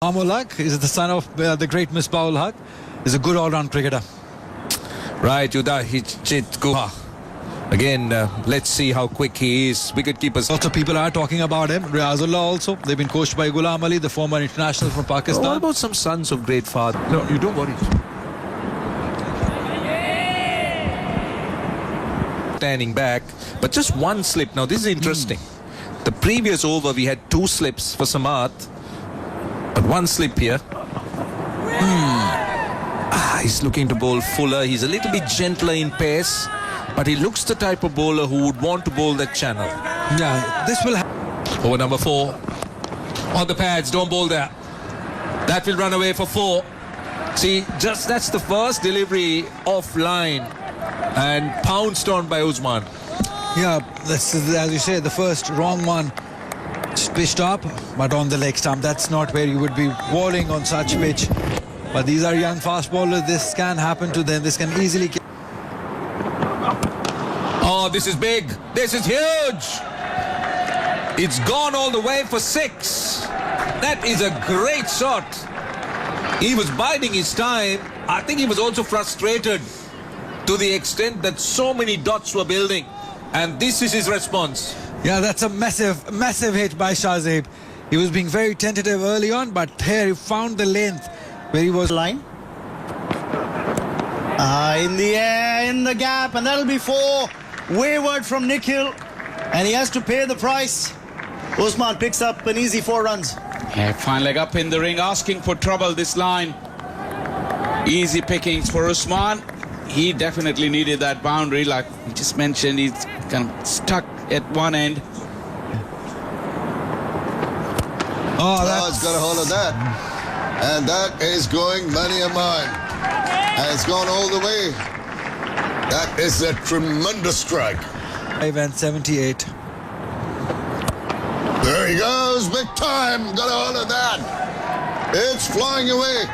Amol Haq is the son of the great Misbah-ul Haq. Is a good all-round cricketer. Right, Jeetkar. Again, let's see how quick he is. Wicketkeepers. Lots of people are talking about him. Riazullah also. They've been coached by Ghulam Ali, the former international from Pakistan. What about some sons of great father? No, you don't worry. Standing back, but just one slip. Now this is interesting. The previous over we had two slips for Samad, but one slip here. He's looking to bowl fuller. He's a little bit gentler in pace, but he looks the type of bowler who would want to bowl that channel. Yeah, this will Over number 4 on the pads. Don't bowl there. That will run away for 4. See, just that's the first delivery offline and pounced on by Usman. Yeah, this is, as you say, the first wrong one. Pitched up, but on the leg stump. That's not where you would be bowling on such pitch. But these are young fast bowlers. This can happen to them. This can easily... Oh, this is big. This is huge. It's gone all the way for 6. That is a great shot. He was biding his time. I think he was also frustrated to the extent that so many dots were building. And this is his response. Yeah, that's a massive, massive hit by Shahzeb. He was being very tentative early on, but here he found the length where he was... Line. In the air, in the gap, and that'll be 4. Wayward from Nikhil, and he has to pay the price. Usman picks up an easy 4 runs. Yeah, fine leg up in the ring, asking for trouble this line. Easy pickings for Usman. He definitely needed that boundary, like we just mentioned. He's kind of stuck at one end. Oh, it's got a hold of that. And that is going many a mile. And it's gone all the way. That is a tremendous strike. 5 and 78. There he goes, big time. Got a hold of that. It's flying away.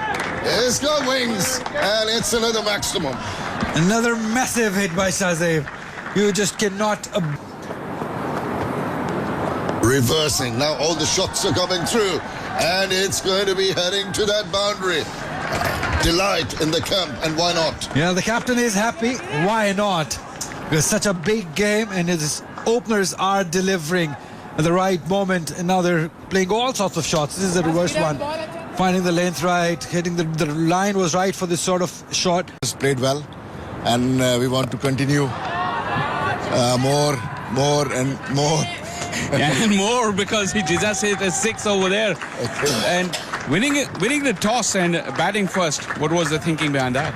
It's got wings. And it's another maximum. Another massive hit by Shahzeb. You just cannot... Reversing. Now all the shots are coming through. And it's going to be heading to that boundary. Delight in the camp, and why not? Yeah, the captain is happy. Why not? It's such a big game, and his openers are delivering at the right moment. And now they're playing all sorts of shots. This is the reverse one. Finding the length right, hitting the line was right for this sort of shot. It's played well, and we want to continue more and more. And more, because he just hit a 6 over there. And winning the toss and batting first, what was the thinking behind that?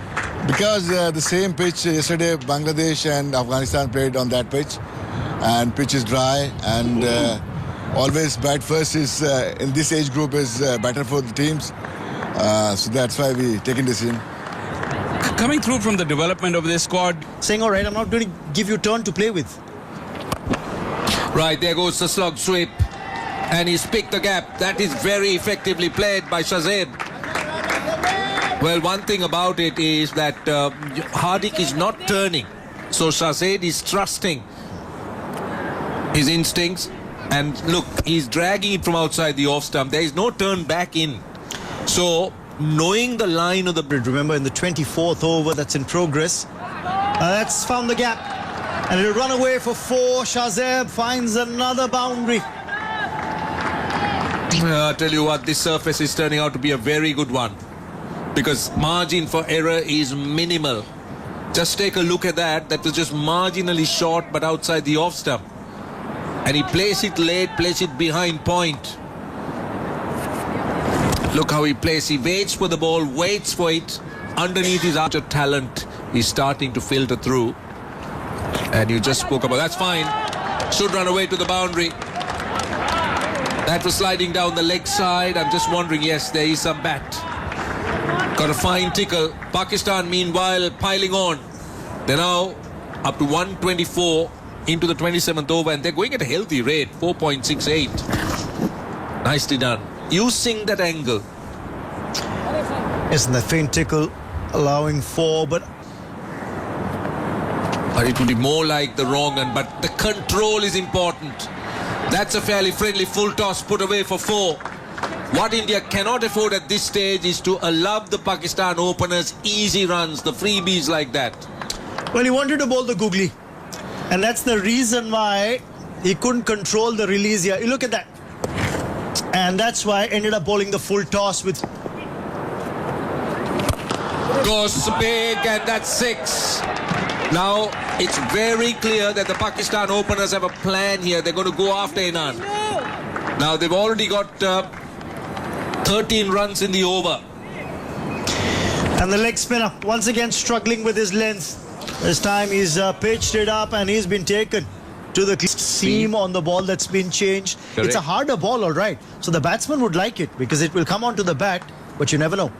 Because the same pitch yesterday, Bangladesh and Afghanistan played on that pitch, and pitch is dry, and always bat first is in this age group is better for the teams. So that's why we taken this in. Coming through from the development of this squad, Saying, all right, I'm not going to give you turn to play with. Right, there goes the slug sweep. And he's picked the gap. That is very effectively played by Shahzeb. Well, one thing about it is that Hardik is not turning. So Shahzeb is trusting his instincts. And look, he's dragging it from outside the off stump. There is no turn back in. So, knowing the line of the... Remember, in the 24th over that's in progress, that's found the gap. And it'll run away for 4. Shahzeb finds another boundary. I'll tell you what, this surface is turning out to be a very good one, because margin for error is minimal. Just take a look at that. That was just marginally short, but outside the off stump. And he plays it late, plays it behind point. Look how he plays. He waits for the ball, waits for it. Underneath his archer talent is starting to filter through. And you just spoke about, that's fine. Should run away to the boundary. That was sliding down the leg side. I'm just wondering, yes, there is some bat. Got a fine tickle. Pakistan, meanwhile, piling on. They're now up to 124 into the 27th over, and they're going at a healthy rate, 4.68. Nicely done. Using that angle. Isn't that faint tickle allowing 4, but... It would be more like the wrong one, but the control is important. That's a fairly friendly full toss put away for 4. What India cannot afford at this stage is to allow the Pakistan openers easy runs, the freebies like that. Well, he wanted to bowl the googly. And that's the reason why he couldn't control the release here. You look at that. And that's why ended up bowling the full toss with... Goes big, and that's 6. Now, it's very clear that the Pakistan openers have a plan here. They're going to go after Inan. Now, they've already got 13 runs in the over. And the leg spinner, once again struggling with his length. This time he's pitched it up and he's been taken to the seam on the ball that's been changed. Correct. It's a harder ball, all right. So the batsman would like it because it will come onto the bat, but you never know.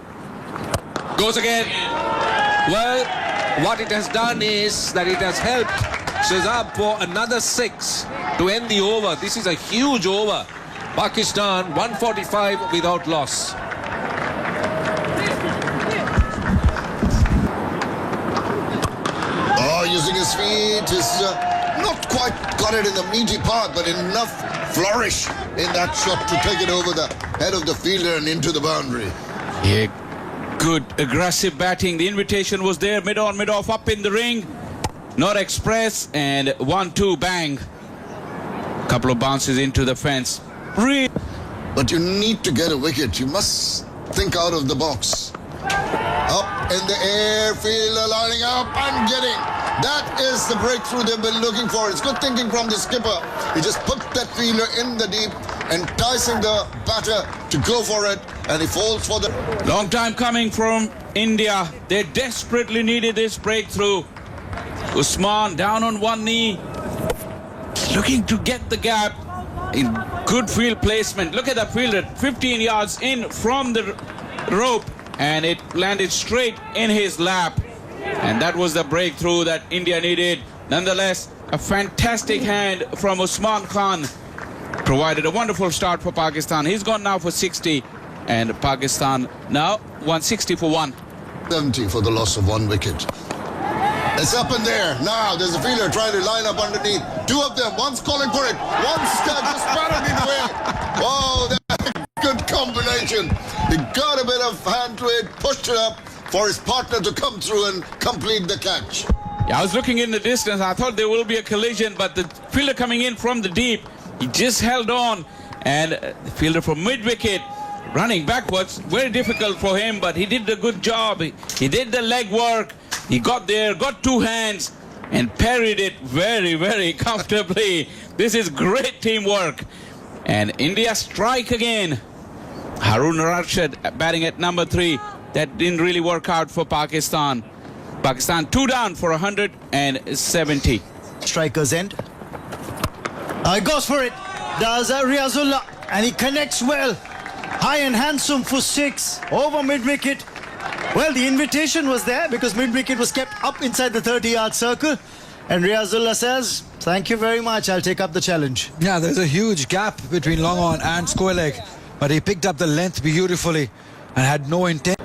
Goes again. Well, what it has done is that it has helped Shehzad for another 6 to end the over. This is a huge over. Pakistan 145 without loss. Oh, using his feet is not quite got it in the meaty part, but enough flourish in that shot to take it over the head of the fielder and into the boundary. Yeah, good aggressive batting. The invitation was there, mid-on, mid-off, up in the ring. Not express, and 1-2, bang. Couple of bounces into the fence. But you need to get a wicket. You must think out of the box. Up in the air, fielder lining up and getting. That is the breakthrough they've been looking for. It's good thinking from the skipper. He just put that fielder in the deep, enticing the batter to go for it, and he falls for the... Long time coming from India. They desperately needed this breakthrough. Usman down on one knee, looking to get the gap in good field placement. Look at the fielder, 15 yards in from the rope, and it landed straight in his lap. And that was the breakthrough that India needed. Nonetheless, a fantastic hand from Usman Khan provided a wonderful start for Pakistan. He's gone now for 60, and Pakistan now 160 for 1. 70 for the loss of 1 wicket. It's up in there. Now there's a fielder trying to line up underneath. 2 of them. One's calling for it. One's just batted it away. Oh, that's a good combination. He got a bit of hand to it, pushed it up for his partner to come through and complete the catch. Yeah, I was looking in the distance. I thought there will be a collision, but the fielder coming in from the deep, he just held on. And the fielder from mid-wicket, running backwards, very difficult for him, but he did a good job. He did the leg work. He got there, got 2 hands, and parried it very, very comfortably. This is great teamwork. And India strike again. Harun Rashid batting at number 3. That didn't really work out for Pakistan. Pakistan 2 down for 170. Striker's end. He goes for it. Does Riazullah, and he connects well. High and handsome for 6 over mid-wicket. Well, the invitation was there because mid-wicket was kept up inside the 30-yard circle. And Riazullah says, thank you very much, I'll take up the challenge. Yeah, there's a huge gap between long on and square leg, but he picked up the length beautifully and had no intent.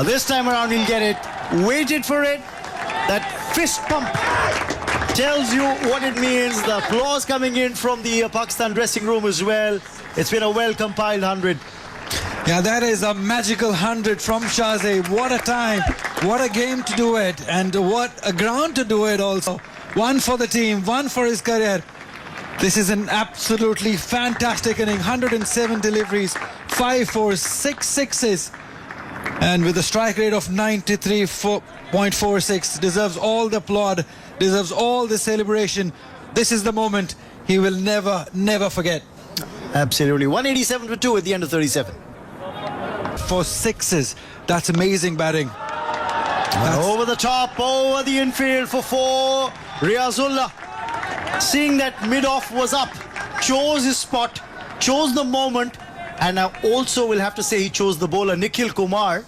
This time around he'll get it. Waited for it. That fist pump tells you what it means. The applause coming in from the Pakistan dressing room as well. It's been a well-compiled 100. Yeah, that is a magical 100 from Shahzad. What a time, what a game to do it, and what a ground to do it also. 1 for the team, 1 for his career. This is an absolutely fantastic inning. 107 deliveries, 5 4, 6 sixes, and with a strike rate of 93.46. Deserves all the applaud, deserves all the celebration. This is the moment he will never, never forget. Absolutely. 187 for 2 at the end of 37. For 6s, that's amazing batting. Over the top, over the infield for 4. Riazullah, seeing that mid-off was up, chose his spot, chose the moment, and now also will have to say he chose the bowler. Nikhil Kumar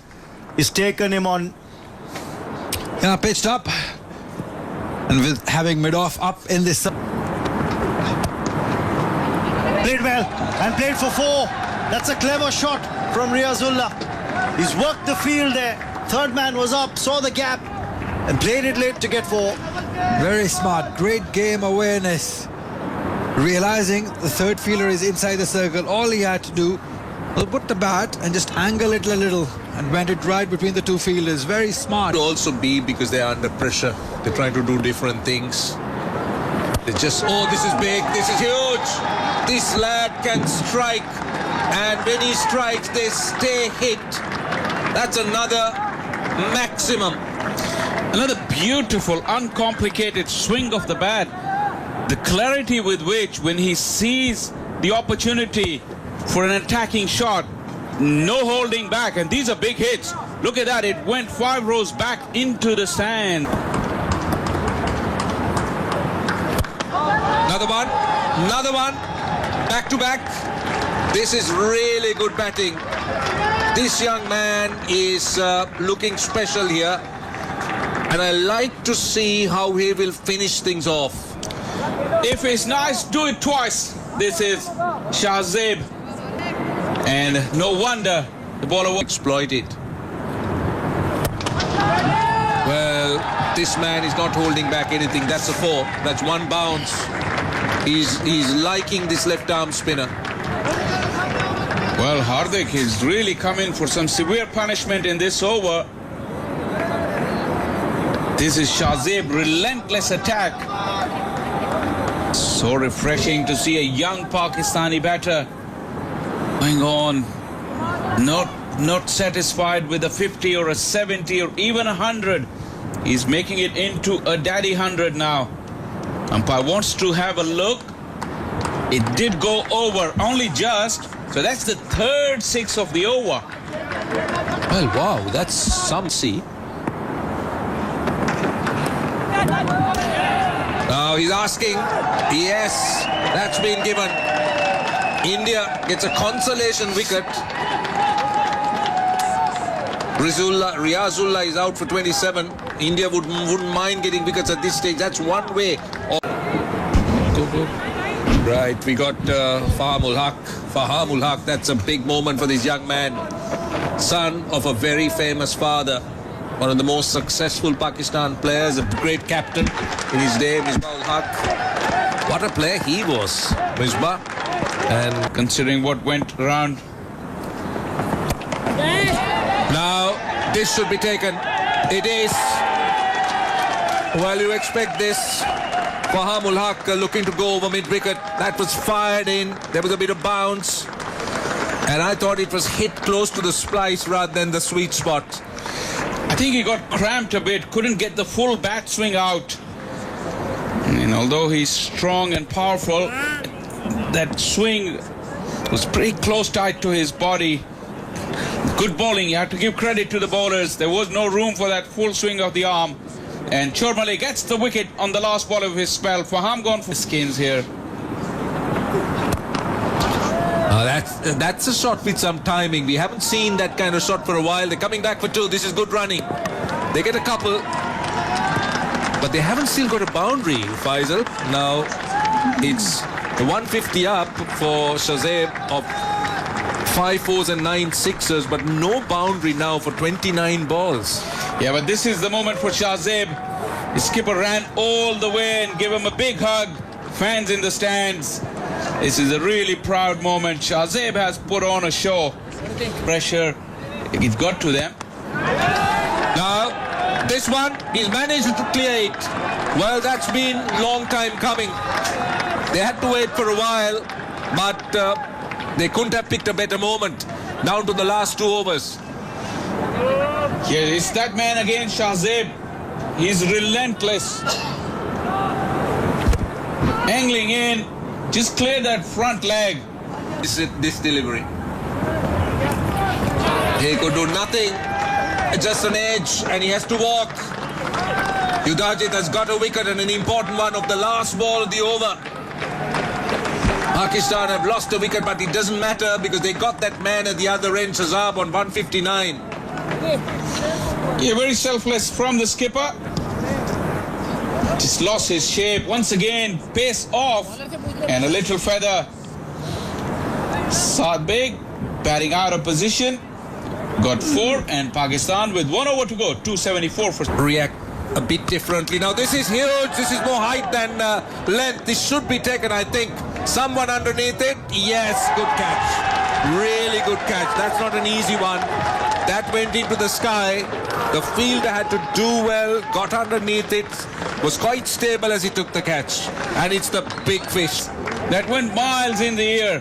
is taken him on. Yeah, pitched up, and with having mid-off up in this. Played well and played for 4. That's a clever shot from Riazullah. He's worked the field there. Third man was up, saw the gap, and played it late to get 4. Very smart, great game awareness. Realizing the third fielder is inside the circle, all he had to do was put the bat and just angle it a little and went it right between the two fielders. Very smart. Could also be because they're under pressure. They're trying to do different things. They just, oh, this is big, this is huge. This lad can strike, and when he strikes, they stay hit. That's another maximum. Another beautiful, uncomplicated swing of the bat. The clarity with which, when he sees the opportunity for an attacking shot, no holding back, and these are big hits. Look at that, it went 5 rows back into the stand. Another one, back to back. This is really good batting. This young man is looking special here, and I like to see how he will finish things off. If it's nice, do it twice. This is Shahzeb, and no wonder the bowler will Exploit it. Well, this man is not holding back anything. That's a 4. That's 1 bounce. He's liking this left arm spinner. Well, Hardik is really coming for some severe punishment in this over. This is Shahzeb, relentless attack. So refreshing to see a young Pakistani batter going on, not satisfied with a 50 or a 70 or even 100. He's making it into a daddy 100 now. Umpire wants to have a look. It did go over, only just. So that's the 3rd 6 of the over. Well, wow, that's some see. Now he's asking. Yes, that's been given. India gets a consolation wicket. Riazullah is out for 27. India wouldn't mind getting wickets at this stage. That's one way. Right, we got Fahamul Haq. That's a big moment for this young man. Son of a very famous father. One of the most successful Pakistan players, a great captain in his day, Misbah-ul Haq. What a player he was, Misbah. And Considering what went around. now this should be taken. It is. Well, you expect this. Fahamul Haq looking to go over mid-wicket. That was fired in. There was a bit of bounce. And I thought it was hit close to the splice rather than the sweet spot. I think he got cramped a bit, couldn't get the full bat swing out. And although he's strong and powerful, that swing was pretty close tight to his body. Good bowling, you have to give credit to the bowlers. There was no room for that full swing of the arm. And Chormale gets the wicket on the last ball of his spell. Faham gone for skins here. That's a shot with some timing. We haven't seen that kind of shot for a while. They're coming back for 2. This is good running. They get a couple. But they haven't still got a boundary, Faisal. Now, it's the 150 up for Shahzeb of 5 4s and 9 6s, but no boundary now for 29 balls. Yeah, but this is the moment for Shahzeb. His skipper ran all the way and gave him a big hug. Fans in the stands. This is a really proud moment. Shahzeb has put on a show. Pressure, it got to them. Now, this one, he's managed to clear it. Well, that's been long time coming. They had to wait for a while, but they couldn't have picked a better moment. Down to the last 2 overs. Yeah, it's that man again, Shahzeb. He's relentless. Angling in, just clear that front leg. This delivery. He could do nothing. Just an edge, and he has to walk. Udajit has got a wicket and an important one of the last ball of the over. Pakistan have lost a wicket, but it doesn't matter because they got that man at the other end, Shahzab, on 159. Yeah, very selfless from the skipper. Just lost his shape. Once again, pace off and a little feather. Saad Beg batting out of position. Got 4 and Pakistan with 1 over to go. 274 for... React a bit differently. Now this is huge. This is more height than length. This should be taken, I think. Someone underneath it. Yes, good catch. Really good catch. That's not an easy one. That went into the sky. The fielder had to do well, got underneath it, was quite stable as he took the catch. And it's the big fish. That went miles in the air.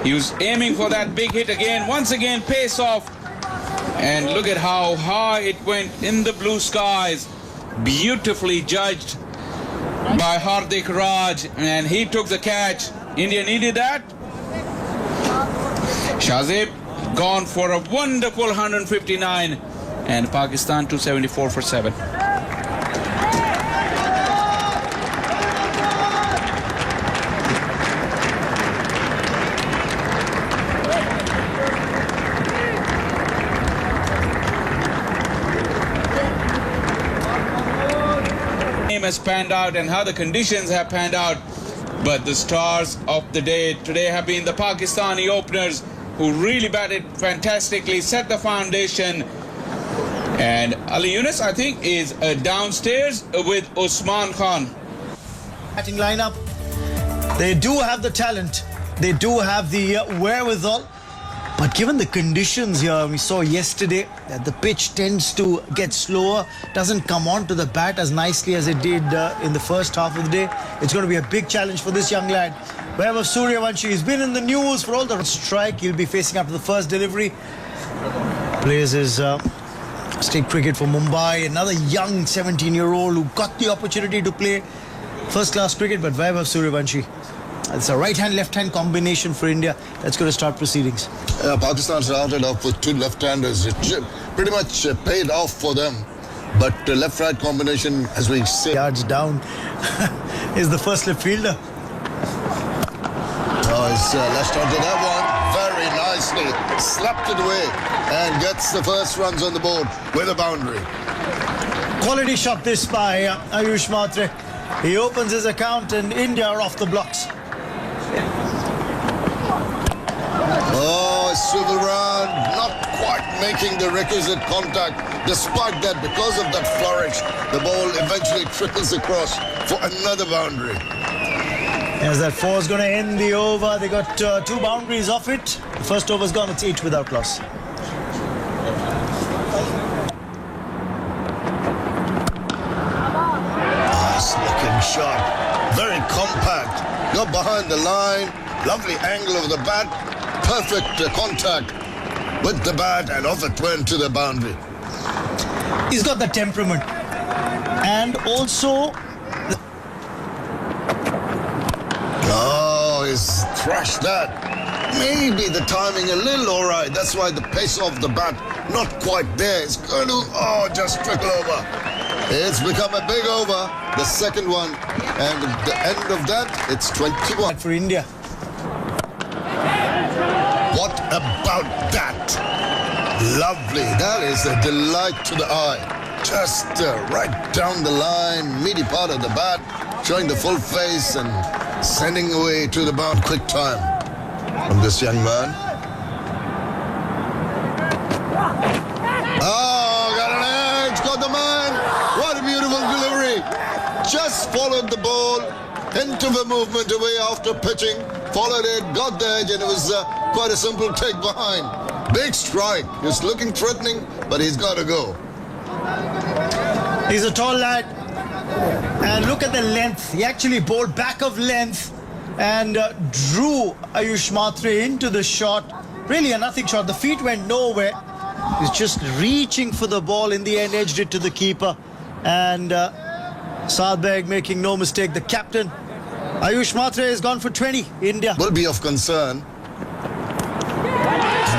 He was aiming for that big hit again. Once again, pace off. And look at how high it went in the blue skies. Beautifully judged by Hardik Raj. And he took the catch. India needed that. Shazib gone for a wonderful 159. And Pakistan 274 for 7. Has panned out and how the conditions have panned out, but the stars of the day today have been the Pakistani openers who really batted fantastically, set the foundation. And Ali Yunus, I think, is downstairs with Usman Khan. Batting lineup, they do have the talent, they do have the wherewithal, but given the conditions here, we saw yesterday that the pitch tends to get slower, doesn't come onto the bat as nicely as it did in the first half of the day. It's going to be a big challenge for this young lad. Wherever Suryavanshi has been in the news for all the strike, he'll be facing up to the first delivery. Plays his state cricket for Mumbai, another young 17-year-old who got the opportunity to play first-class cricket, but Vaibhav Suryavanshi. It's a right-hand, left-hand combination for India that's going to start proceedings. Pakistan started off with two left-handers. It pretty much paid off for them. But left-right combination, as we say... Yards down is the first left fielder. Oh, he's lashed onto that one very nicely. Slapped it away and gets the first runs on the board with a boundary. Quality shot this by Ayush Matre. He opens his account and India are off the blocks. Oh, swivel round, not quite making the requisite contact. Despite that, because of that flourish, the ball eventually trickles across for another boundary. As that four is going to end the over. They got two boundaries off it. The first over's gone, it's 8 without loss. Nice looking shot, very compact. Got behind the line, lovely angle of the bat. Perfect contact with the bat, and off it went to the boundary. He's got the temperament. And also... Oh, he's thrashed that. Maybe the timing a little all right. That's why the pace of the bat not quite there. It's going to, just trickle over. It's become a big over, the second one. And at the end of that, it's 21. For India. What about that? Lovely. That is a delight to the eye. Just right down the line, meaty part of the bat, showing the full face and sending away to the bound. Quick time from this young man. Oh, got an edge, got the man. What a beautiful delivery. Just followed the ball, hint of a movement away after pitching, followed it, got the edge, and it was quite a simple take behind. Big strike. He's looking threatening, but he's got to go. He's a tall lad. And look at the length. He actually bowled back of length and drew Ayush Matre into the shot. Really a nothing shot. The feet went nowhere. He's just reaching for the ball. In the end, edged it to the keeper. And Saad Beg making no mistake. The captain, Ayush Matre, has gone for 20. India will be of concern.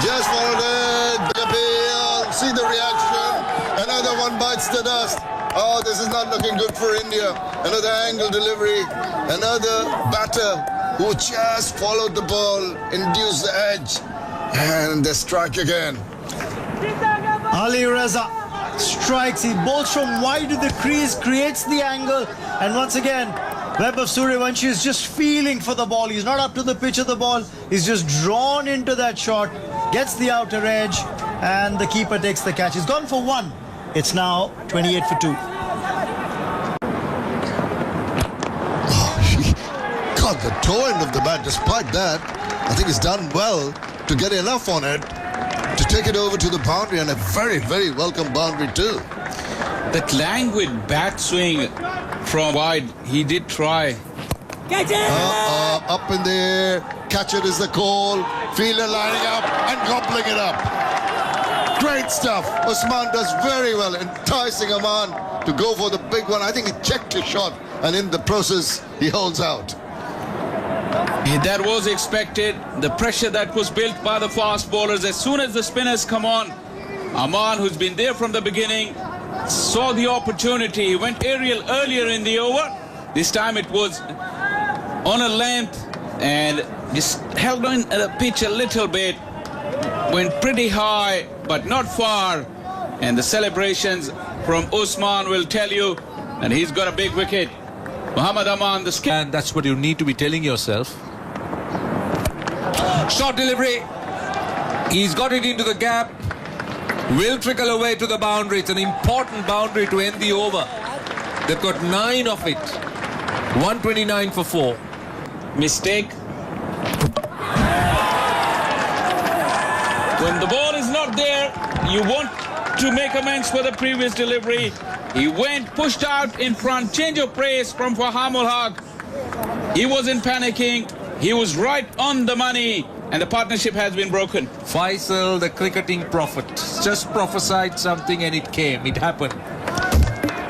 Just followed it. Big appeal. See the reaction. Another one bites the dust. Oh, this is not looking good for India. Another angle delivery. Another batter who just followed the ball, induced the edge, and they strike again. Ali Reza strikes. He bowls from wide to the crease, creates the angle, and once again, Vaibhav Suryavanshi is just feeling for the ball. He's not up to the pitch of the ball. He's just drawn into that shot, gets the outer edge, and the keeper takes the catch. He's gone for 1. It's now 28 for 2. Oh, he got the toe end of the bat. Despite that, I think he's done well to get enough on it to take it over to the boundary, and a very, very welcome boundary too. That languid bat swing from wide, he did try. Up in the air, catch it is the call. Fielder lining up and gobbling it up. Great stuff. Usman does very well, enticing Aman to go for the big one. I think he checked his shot, and in the process, he holds out. That was expected. The pressure that was built by the fast bowlers. As soon as the spinners come on, Aman, who's been there from the beginning, saw the opportunity. He went aerial earlier in the over. This time it was on a length and just held on the pitch a little bit. Went pretty high, but not far. And the celebrations from Usman will tell you, and he's got a big wicket. Muhammad Aman, the skip. And that's what you need to be telling yourself. Short delivery. He's got it into the gap. Will trickle away to the boundary. It's an important boundary to end the over. They've got 9 of it. 129 for 4. Mistake. When the ball is not there, you want to make amends for the previous delivery. He went, pushed out in front, change of pace from Fahamul Haq. He wasn't panicking. He was right on the money, and the partnership has been broken. Faisal, the cricketing prophet, just prophesied something and it came. It happened.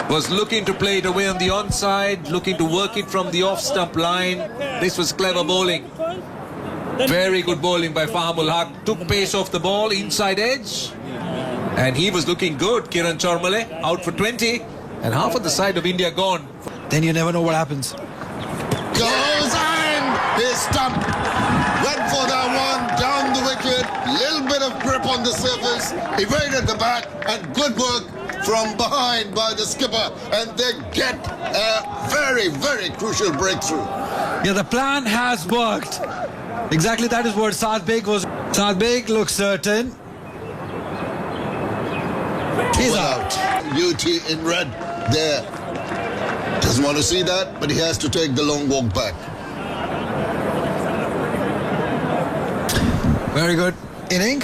Was looking to play it away on the onside, looking to work it from the off-stump line. This was clever bowling. Very good bowling by Fahamul Haq. Took pace off the ball, inside edge. And he was looking good. Kiran Chormale out for 20. And half of the side of India gone. Then you never know what happens. Goes and his stump. Went for that one, down the wicket. Little bit of grip on the surface. Evaded the bat, and good work from behind by the skipper. And they get a very, very crucial breakthrough. Yeah, the plan has worked. Exactly that is what Saad Beg was. Saad Beg looks certain. He's out. UT in red there. Doesn't want to see that, but he has to take the long walk back. Very good inning,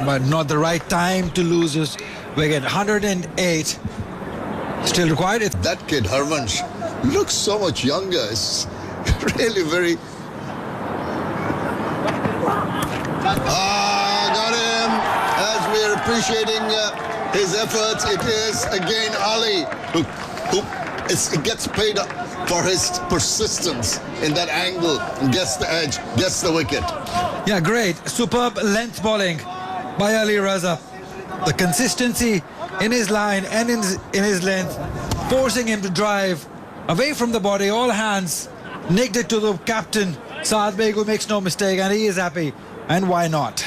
but not the right time to lose this wicket. 108 still required. That kid, Harvansh, looks so much younger. It's really very... got him. As we're appreciating his efforts, it is again Ali who gets paid for his persistence in that angle and gets the edge, gets the wicket. Yeah, great. Superb length bowling by Ali Raza. The consistency in his line and in his length, forcing him to drive away from the body, all hands, nicked it to the captain, Saad Beg, who makes no mistake, and he is happy. And why not?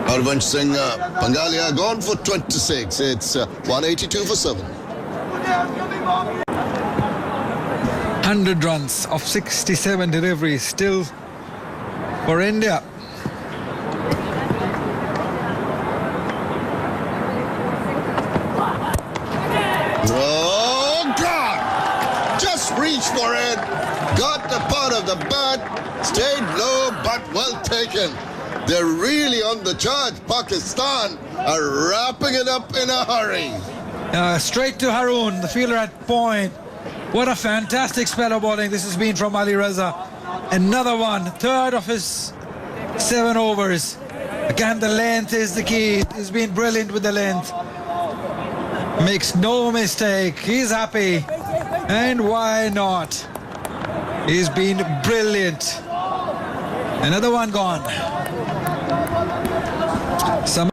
Harvansh Singh Pangalia gone for 26. It's 182 for 7. 100 runs of 67 deliveries still for India. Oh, God! Just reached for it. Got the part of the bat. Stayed low, but well taken. They're really on the charge. Pakistan are wrapping it up in a hurry. Straight to Haroon, the fielder at point. What a fantastic spell of bowling this has been from Ali Raza. Another one, third of his 7 overs. Again, the length is the key. He's been brilliant with the length. Makes no mistake. He's happy. And why not? He's been brilliant. Another one gone. Some